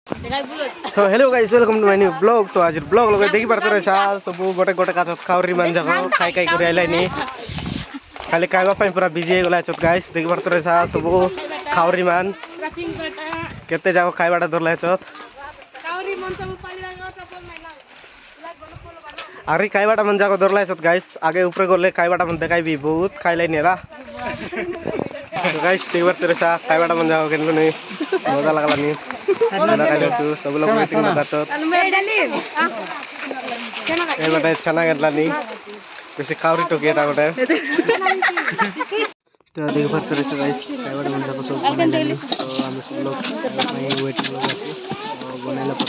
तो hello guys welcome to my new blog. तो आज ब्लॉग लगे देखि पारतो रहिसा सब गोटे गोटे काचत खावरी मान जाको खाई खाई करि आइलानी खाली खाइबा पई पूरा बिजी गला चत गाइस देखि पारतो रहिसा सब खावरी मान केते जाको खाइबाटा धरला चत खावरी मन सब पालिला गता बोल नाइला अरे खाइबाटा मन जाको धरला चत गाइस आगे ऊपर गले खाइबाटा मन देखाइबी बहुत खाइलाई नेला तो गाइस देखि पारतो रहिसा खाइबाटा मन जाको केनलो नि मजा लागला नि सब लोग मीटिंग में जातो ए बेटा छना गला नी बेसी खावरी टोकेटा गोटे तो देख पारतो रहिसा गाइस खाइबाटा मन जाको सब बनाइलानी तो हम सब लोग भाई वेटिंग में जाती और बनाइला पर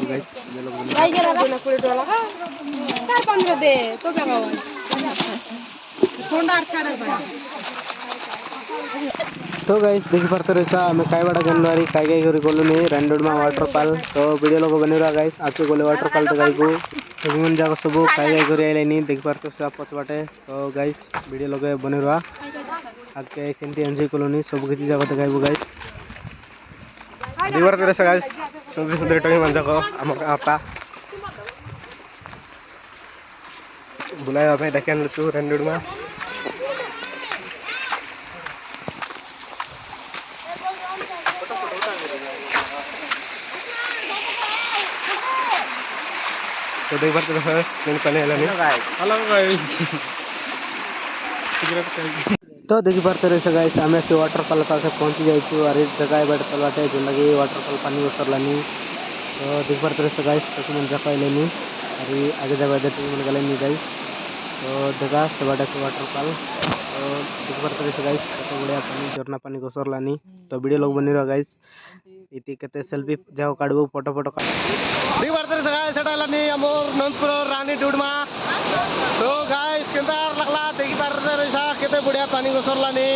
गाइस ये लोग भाई गेला ना पुरे डोला का 15 दे तो क्या गावन फोंडा छाड़ा भाई तो गाइस देखि पारतो रहिसा हमें खाइबाटा गनवारी काई काई करी गोलुनी रैंडोडमा वाटरफॉल तो वीडियो लोग बनेरा गाइस आके गोले वाटरफॉल तो गाइबो तो मन जाको सब काई काई करी आइलेनी देखि पारतो सब पछबाटे तो गाइस वीडियो लोग बनेरा आके केंती एंजॉय कोलोनी सब किछि जाको देखाइबो गाइस देखि पारतो रहिसा गाइस सुंदर सुंदर टोई मन जाको हमर आपा बुलाया भाई देखन तू रैंडोडमा तो देख पारतो रहिसा मेन पानी आइलानी हेलो गाइस तो देखि पारतो रहिसा गाइस हमें से वाटरफॉल पासे पहुंची जाइछु और इस जगह बैठ चलवाटे जो लगी वाटरफॉल पानी उतरलानी तो देखि पारतो रहिसा गाइस तो मन जका आइलानी और आगे जाबा देते मन गलेनी गाइस तो देखा सेबाटे से वाटरफॉल तो देखि पारतो रहिसा गाइस कत बढ़िया पानी झरना पानी गोसरलानी तो वीडियो लोग बनी रहा गाइस इति केते सेल्फी जाओ काढबो फोटो फोटो देखि पारतो रहिसा गाइस सेटा लानी अमोर नंदपुर रानी डुडमा तो गाइस केंदार लगला देखि पारतो रहिसा केते बढ़िया पानी गोसरलानी।